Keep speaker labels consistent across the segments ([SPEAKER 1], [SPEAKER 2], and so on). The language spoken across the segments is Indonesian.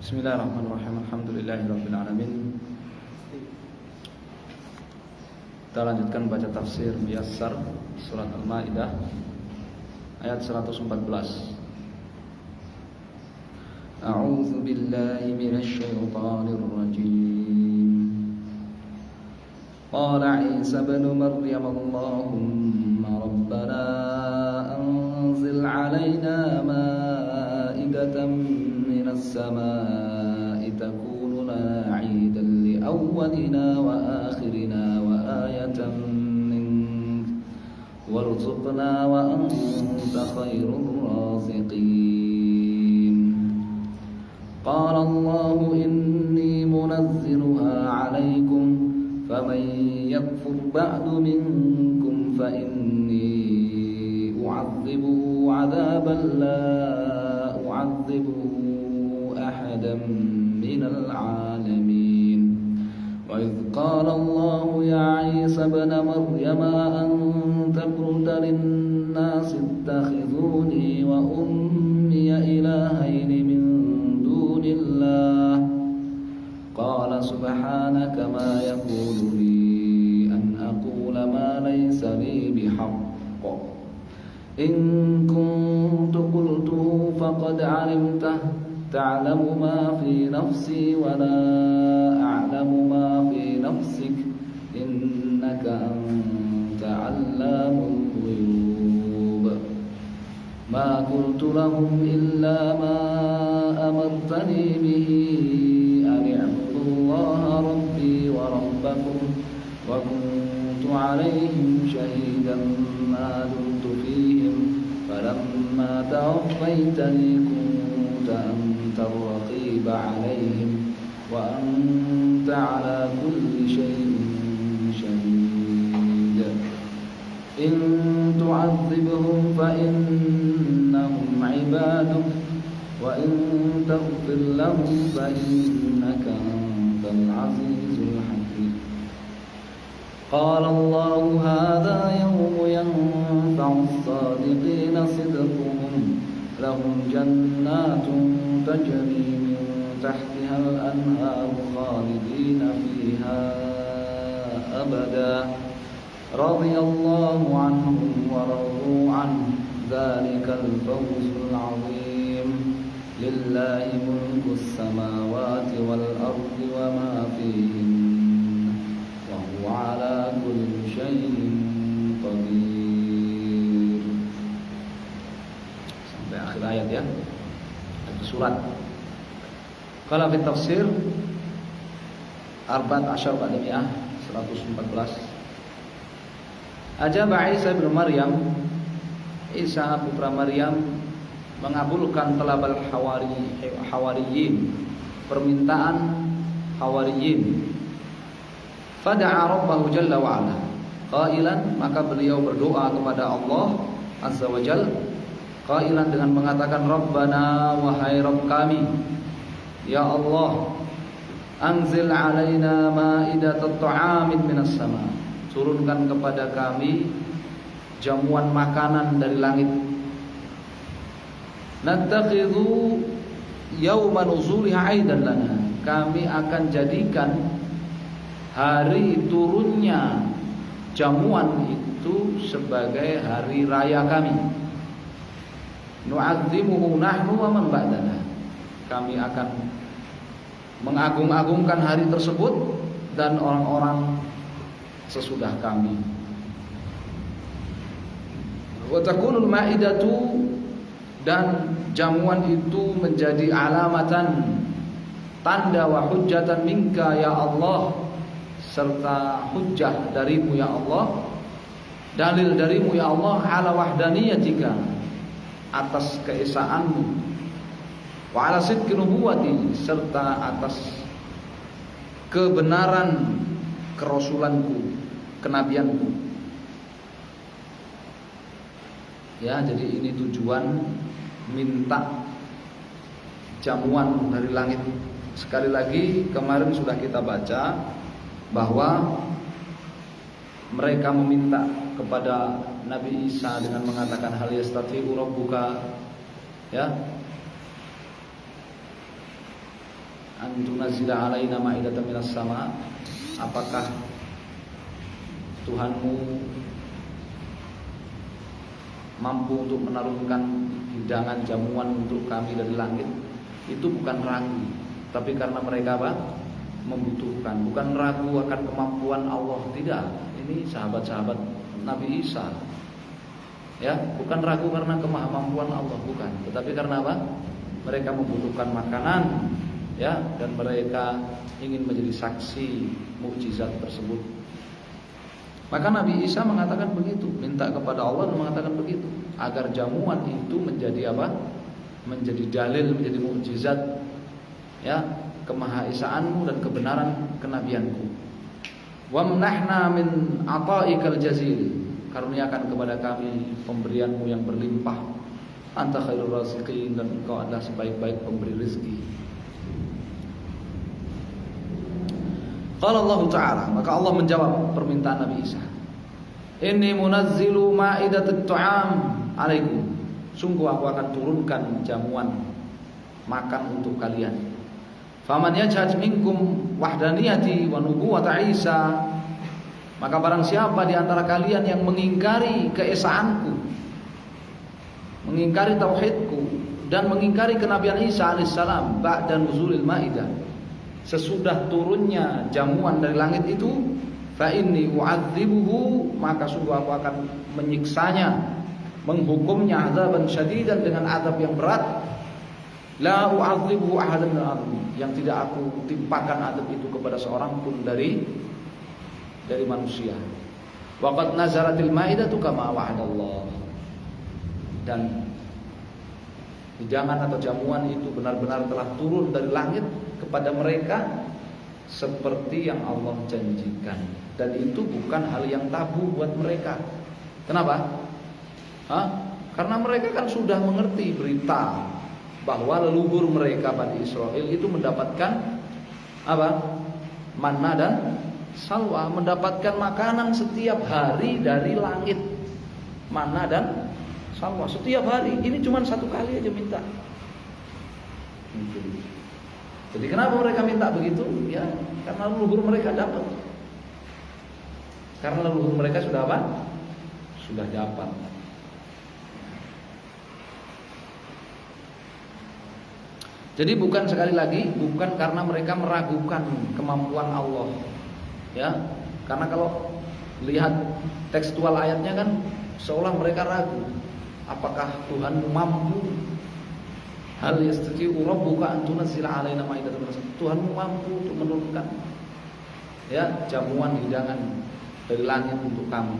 [SPEAKER 1] Bismillahirrahmanirrahim. Alhamdulillahirabbil alamin. Kita lanjutkan baca tafsir Muyassar surat Al-Maidah ayat 114. A'udzu billahi minasy syaithanir rajim. Qala Isa ibn Maryam Allahumma rabbana anzil 'alaina ma'idatan السماء تكون لنا عيدا لأولنا وآخرنا وآية منك وارزقنا وأنت خير الرازقين قال الله إني منزلها عليكم فمن يكفر بعد منكم فإني أعذبه عذابا لا أعذبه أحدا من العالمين وإذ قال الله يا عيسى ابن مريم أنت قلت للناس اتخذوني وأمي إلهين من دون الله قال سبحانك ما يكون لي أن أقول ما ليس لي بحق إن كنت قلته فقد علمته تعلم ما في نفسي ولا أعلم ما في نفسك إنك أنت علام الغيوب ما قلت لهم إلا ما أمرتني به أن اعبدوا الله ربي وربكم وكنت عليهم شهيدا ما دمت فيهم فلما توفيتني كنت أنت الرقيب عليهم وأنت على كل شيء شهيد إن تعذبهم فإنهم عبادك وإن تغفر لهم فإنك أنت العزيز الحكيم قال الله هذا يوم ينفع الصادقين صدقهم لهم جنات تجري من تحتها الأنهار خالدين فيها أبدا رضي الله عنهم ورضوا عنه ذلك الفوز العظيم لله ملك السماوات والأرض وما فيهن وهو على كل شيء قدير. Sampai akhir ayat ya. Itu surat. Kalau fi tafsir Arba'at Asyar Qadimiyah 114. Ajaba Isa bin Maryam, Isa putra Maryam mengabulkan talabal hawariyin, permintaan hawariyin. Fada'a rabbahu jalla wa ala qailan, maka beliau berdoa kepada Allah azza wa jalla qailan dengan mengatakan Rabbana, wahai Rabb kami, ya Allah, anzil alaina ma'idatat ta'amin minas sama, turunkan kepada kami jamuan makanan dari langit. Nattakhidhu yawma nuzuliha aidan lana, kami akan jadikan hari turunnya jamuan itu sebagai hari raya kami. Nu'azzimuhu nahnu wa man ba'dana, kami akan mengagung-agungkan hari tersebut dan orang-orang sesudah kami. Wa takunul ma'idatu, dan jamuan itu menjadi alamatan, tanda wa hujjatan minka ya Allah, serta hujjah darimu ya Allah, dalil darimu ya Allah, ala wahdaniyatika, atas keesaanmu, wa ala sidqi nubuwati, serta atas kebenaran kerasulanku, kenabianku. Ya, jadi ini tujuan minta jamuan dari langit. Sekali lagi, kemarin sudah kita baca bahwa mereka meminta kepada Nabi Isa dengan mengatakan hal yastati'u rabbuka, ya, an tunazzila alaina ma'idatan minas sama, apakah Tuhanmu mampu untuk menurunkan hidangan jamuan untuk kami dari langit? Itu bukan ragu, tapi karena mereka apa? Membutuhkan. Bukan ragu akan kemampuan Allah, tidak. Ini sahabat-sahabat Nabi Isa, ya, bukan ragu karena kemampuan Allah, bukan, tetapi karena apa? Mereka membutuhkan makanan, ya, dan mereka ingin menjadi saksi mukjizat tersebut. Maka Nabi Isa mengatakan begitu, minta kepada Allah dan mengatakan begitu, agar jamuan itu menjadi apa? Menjadi dalil, menjadi mukjizat, ya, kemahaesaanmu dan kebenaran kenabianku. Wa manahna min ata'ikal jazil, karuniakan kepada kami pemberianmu yang berlimpah. Anta khairur raziqin, dan engkau adalah sebaik-baik pemberi rezeki. Qala Allah Ta'ala, maka Allah menjawab permintaan Nabi Isa. Inni munazzilu ma'idatat ta'am alaikum. Sungguh aku akan turunkan jamuan makan untuk kalian. Faman yajhad minkum wahdaniyati wa nubuwwata Isa, maka barang siapa di antara kalian yang mengingkari keesaanku, mengingkari tauhidku, dan mengingkari kenabian Isa alaihissalam ba'da nuzulil maidah, sesudah turunnya jamuan dari langit itu, fa inni u'adzibuhu, maka sungguh aku akan menyiksanya, menghukumnya azaban syadidan, dengan azab yang berat. La u'adzibuhu ahadan min al-alamin, yang tidak aku timpakan azab itu kepada seorang pun dari manusia. Wa qad nazaratil maidatu kama wa'adallah, dan hidangan atau jamuan itu benar-benar telah turun dari langit kepada mereka seperti yang Allah janjikan, dan itu bukan hal yang tabu buat mereka. Kenapa? Karena mereka kan sudah mengerti berita bahwa leluhur mereka Bani Israel itu mendapatkan apa? Manna dan salwa, mendapatkan makanan setiap hari dari langit. Manna dan salwa setiap hari. Ini cuma satu kali aja minta. Jadi kenapa mereka minta begitu? Ya, karena leluhur mereka dapat. Karena leluhur mereka sudah apa? Sudah dapat. Jadi bukan, sekali lagi, bukan karena mereka meragukan kemampuan Allah, ya. Karena kalau lihat tekstual ayatnya kan seolah mereka ragu, apakah Tuhan mampu? Hal yastati'u rabbuka an tunazzila alaina ma'idatan minas sama. Tuhanmu mampu untuk menurunkan, ya, jamuan hidangan dari langit untuk kamu.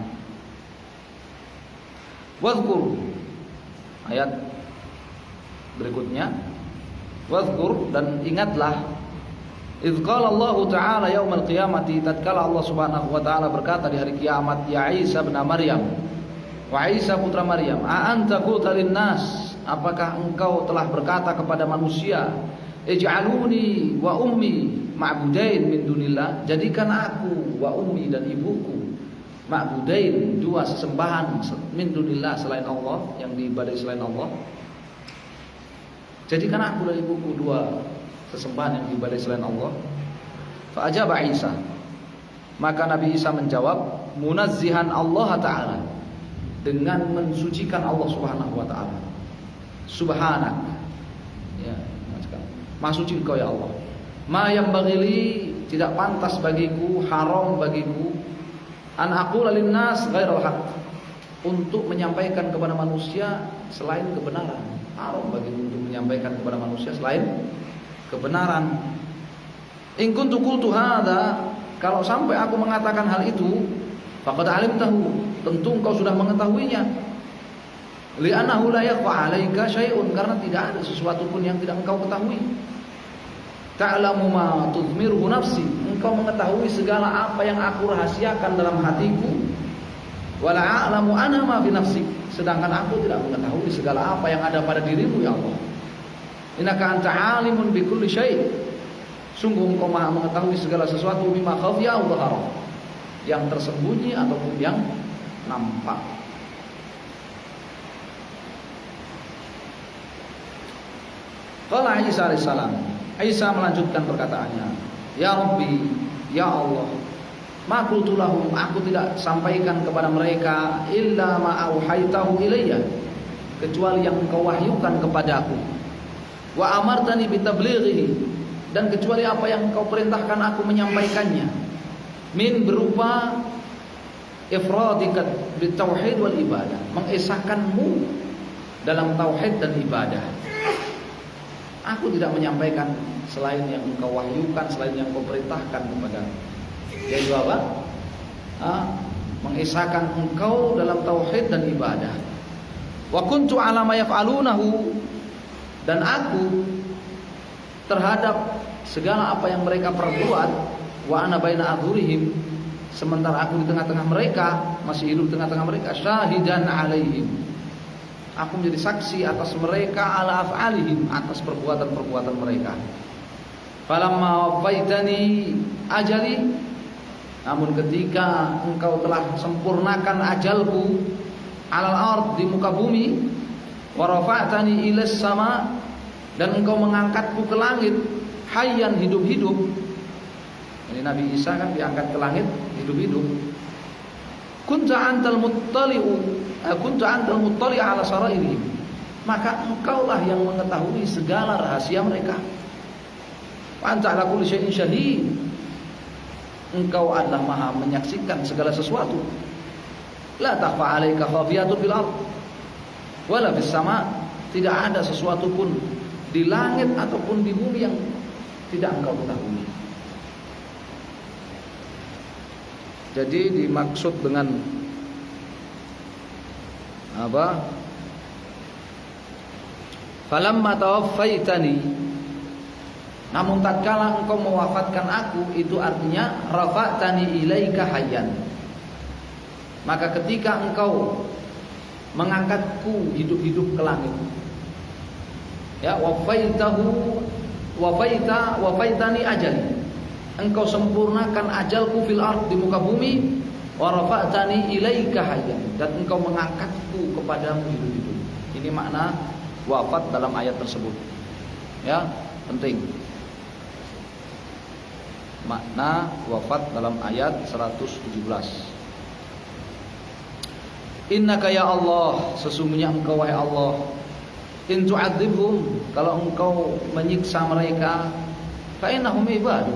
[SPEAKER 1] Wadhkur, ayat berikutnya. Wadhkur, dan ingatlah, idz qala Allah Ta'ala yaumal qiyamati, tatkala Allah Subhanahu wa taala berkata di hari kiamat, ya Isa bin Maryam, wa Isa putra Maryam, a anta qulta linnas, apakah engkau telah berkata kepada manusia, ij'aluni wa ummi ma'budain min dunillah, jadikan aku wa ummi dan ibuku ma'budain, dua sesembahan min dunillah, selain Allah, yang diibadahi selain Allah. Jadikan aku dan ibuku dua sesembahan yang diibadahi selain Allah. Fa ajaba Isa, maka Nabi Isa menjawab, munazzihan Allah Ta'ala, dengan mensucikan Allah Subhanahu wa taala. Subhanak, ya, Maha suci Engkau ya Allah. Ma yang bagili, tidak pantas bagiku, haram bagiku, an aqula linnas ghairal haq, untuk menyampaikan kepada manusia selain kebenaran. Haram bagiku untuk menyampaikan kepada manusia selain kebenaran. In kuntu qultu hadza, kalau sampai aku mengatakan hal itu, faqad alimtahu, tentu engkau sudah mengetahuinya. Li'annahu la yakhfa 'alaika syai'un, karena tidak ada sesuatu pun yang tidak engkau ketahui. Ta'lamu ma tudmiruhu nafsi, engkau mengetahui segala apa yang aku rahasiakan dalam hatiku. Wala a'lamu ana ma fi nafsi, sedangkan aku tidak mengetahui segala apa yang ada pada dirimu ya Allah. Innaka anta 'alimun bi kulli syai', sungguh engkau Maha mengetahui segala sesuatu, bima khafiya wa dhahara, yang tersembunyi ataupun yang nampak. Qala Isa alaihissalam, Isa melanjutkan perkataannya, "Ya Rabbi, ya Allah, ma qultu lahum, aku tidak sampaikan kepada mereka illa ma auhaitahu ilayya, kecuali yang engkau wahyukan kepadaku. Wa amartani bitablighihi, dan kecuali apa yang engkau perintahkan aku menyampaikannya. Min berupa ifradika bitauhid wal ibadah, mengesahkanmu dalam tauhid dan ibadah. Aku tidak menyampaikan selain yang engkau wahyukan, selain yang engkau perintahkan kepada." Yaitu apa? Mengesahkan engkau dalam tauhid dan ibadah. Wa kuntu ala ma yaf'alunahu, dan aku terhadap segala apa yang mereka perbuat, wa ana baina adhurihim, sementara aku di tengah-tengah mereka, masih hidup di tengah-tengah mereka, syahidan alaihim, aku menjadi saksi atas mereka, ala af'alihim, atas perbuatan-perbuatan mereka. Falamma wafaitani ajali, namun ketika engkau telah sempurnakan ajalku, alal ard, di muka bumi, wa rafa'tani ilas sama, dan engkau mengangkatku ke langit, hayyan, hidup-hidup. Ini Nabi Isa kan diangkat ke langit hidup-hidup. Kunta antal muttali ala sarairihim, maka engkaulah yang mengetahui segala rahasia mereka. Wa anta ala kulli syai'in syahid, engkau adalah maha menyaksikan segala sesuatu. La takhfa 'alaika khafiyatun fil ard wala fis sama, tidak ada sesuatu pun di langit ataupun di bumi yang tidak engkau ketahui. Jadi dimaksud dengan apa? Falamma tawaffaitani, namun tatkala engkau mewafatkan aku, itu artinya rafa'tani ilaika hayyan, maka ketika engkau mengangkatku hidup-hidup ke langit, ya, wafaitani ajali, engkau sempurnakan ajalku fil ard, di muka bumi, wa rafa'tani ilaika hayyan, dan engkau mengangkatku kepadamu hidup-hidup. Ini makna wafat dalam ayat tersebut. Ya, penting. Makna wafat dalam ayat 117. Innaka ya Allah, sesungguhnya engkau wahai Allah, in tu'adzibhum, kalau engkau menyiksa mereka, fa innahum ibadu,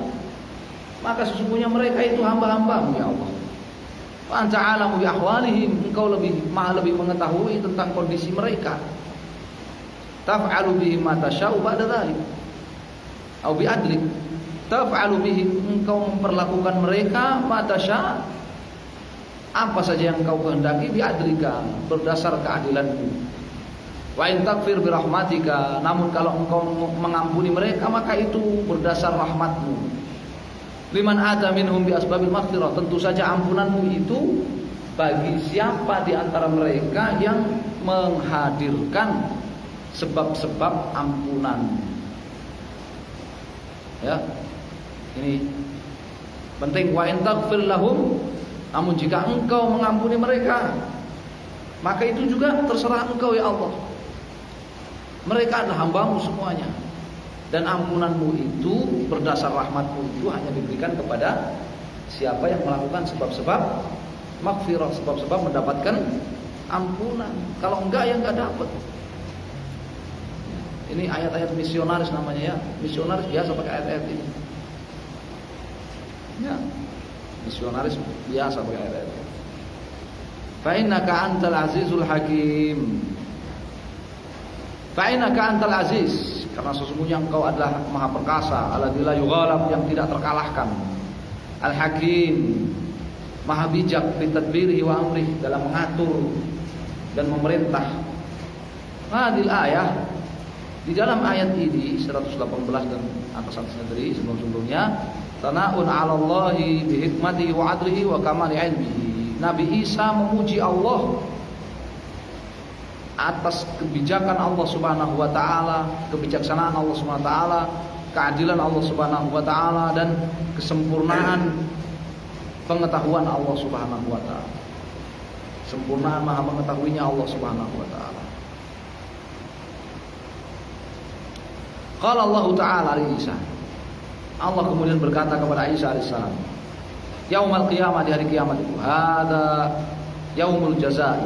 [SPEAKER 1] maka sesungguhnya mereka itu hamba-hambamu ya Allah. Wa anta 'alamu bi ahwalihim, engkau maha lebih mengetahui tentang kondisi mereka. Taf'alu bihim ma tasha'u ba'da dzalik, atau bi adlik, taf'alu bihim, engkau memperlakukan mereka ma tasha', apa saja yang engkau kehendaki, bi adlika, berdasar keadilanmu. Wa in takfir bi rahmatika, namun kalau engkau mengampuni mereka maka itu berdasar rahmatmu. Liman ata minhum bi asbabil maghfirah, tentu saja ampunanmu itu bagi siapa di antara mereka yang menghadirkan sebab-sebab ampunan. Ya, ini penting. Wa in takfir lahum, namun jika engkau mengampuni mereka, maka itu juga terserah engkau ya Allah. Mereka adalah hambamu semuanya, dan ampunanmu itu berdasar rahmatmu itu hanya diberikan kepada siapa yang melakukan sebab-sebab maghfirah, sebab-sebab mendapatkan ampunan. Kalau enggak ya enggak dapat. Ini ayat-ayat misionaris namanya ya. Misionaris biasa pakai ayat-ayat ini. Ya, misionaris biasa pakai ayat-ayat. Fa innaka antal azizul hakim. Fa innaka antal aziz, karena sesungguhnya engkau adalah maha perkasa, alladzi la yughalab, yang tidak terkalahkan. Al hakim, maha bijak, fi tadbirihi wa amrih, dalam mengatur dan memerintah. Hadil ayah, di dalam ayat ini 118 dan atas-atasnya tadi sebelum-sebelumnya, sana'un 'ala Allahi bi hikmatihi wa 'adlihi wa kamali 'ilmihi. Nabi Isa memuji Allah atas kebijakan Allah Subhanahu wa taala, kebijaksanaan Allah Subhanahu wa taala, keadilan Allah Subhanahu wa taala, dan kesempurnaan pengetahuan Allah Subhanahu wa taala. Sempurnaan maha mengetahuinya Allah Subhanahu wa taala. Qala Allah Ta'ala li Isa. Allah kemudian berkata kepada Isa alaihissalam, Yaumal qiyamah, di hari kiamat itu, hada yaumul jazai.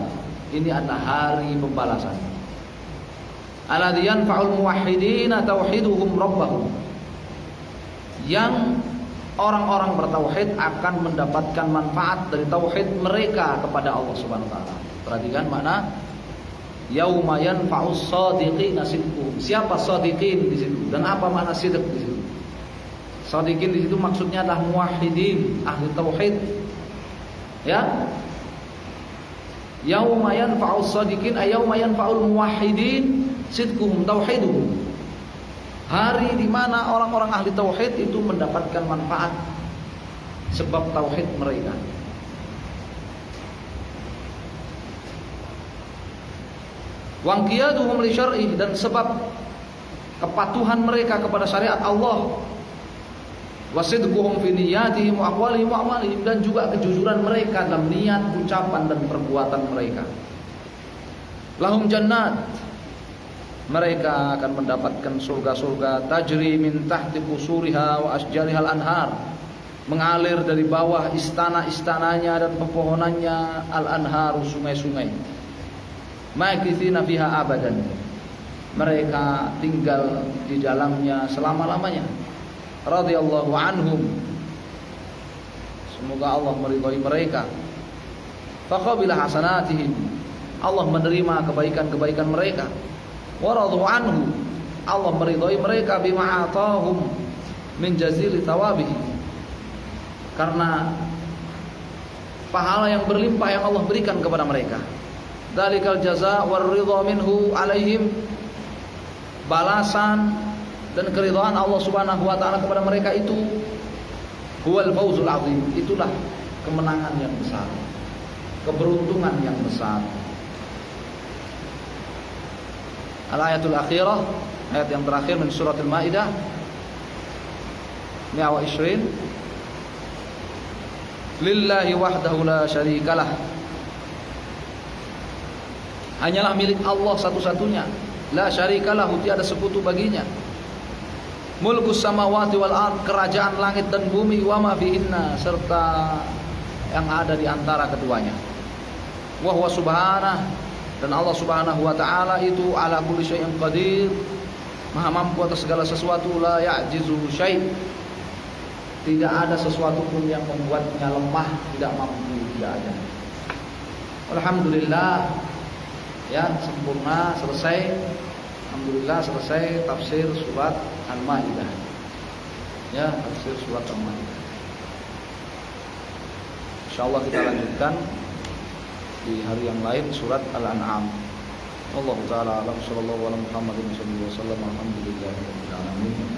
[SPEAKER 1] Ini adalah hari pembalasan. Alladzi yanfa'ul muwahhidina tauhiduhum rabbahum. Yang orang-orang bertauhid akan mendapatkan manfaat dari tauhid mereka kepada Allah Subhanahu wa taala. Perhatikan makna yauma yanfa'us shadiqina sidquhum. Siapa shadiqin di situ dan apa makna sidq di situ? Shadiqin di situ maksudnya adalah muwahhidin, ahli tauhid. Ya. Yauma yanfa'us shadiqin ay yauma yanfa'ul muwahhidin sidquhum tauhiduhum. Hari di mana orang-orang ahli tauhid itu mendapatkan manfaat sebab tauhid mereka. Wangqiyaduhum li syar'i, dan sebab kepatuhan mereka kepada syariat Allah. Wasidquhum fi niyyatihim wa aqwalihim wa a'malihim, dan juga kejujuran mereka dalam niat, ucapan dan perbuatan mereka. Lahum jannat, mereka akan mendapatkan surga-surga tajri min tahti qusuriha wa asjarihal anhar, mengalir dari bawah istana-istananya dan pepohonannya al-anharu, sungai-sungai. Makithina fiha abadan, mereka tinggal di dalamnya selama-lamanya. Radhiyallahu anhum, semoga Allah meridhai mereka. Faqabila hasanatihim, Allah menerima kebaikan-kebaikan mereka. Waradu anhu, Allah meridhai mereka bima atahum min jazili thawabihi, karena pahala yang berlimpah yang Allah berikan kepada mereka. Dalikal jaza war ridha minhu alaihim, balasan dan keridhaan Allah Subhanahu wa taala kepada mereka itu huwal fawzul azim, itulah kemenangan yang besar, keberuntungan yang besar. Al-ayatul akhirah, ayat yang terakhir min surat Al-Maidah 120. Lillahi wahdahu la syarikalah, hanyalah milik Allah satu-satunya, la syarikalah, tiada sekutu baginya. Mulkus samawati wal ard, kerajaan langit dan bumi, wa ma fihinna, serta yang ada di antara keduanya. Wa huwa subhanah, dan Allah Subhanahu wa taala itu ala kulli syai'in qadir, maha mampu atas segala sesuatu. La ya'jizu syai', tidak ada sesuatu pun yang membuatnya lemah, tidak mampu, tidak ada. Alhamdulillah, ya, sempurna, selesai. Alhamdulillah selesai tafsir surat Al-Maidah. Ya, tafsir surat Al-Maidah. Insyaallah kita lanjutkan di hari yang lain surat Al-An'am. Wallahu taala alam, sallallahu alaihi wa sallam, alhamdulillahirabbil alamin.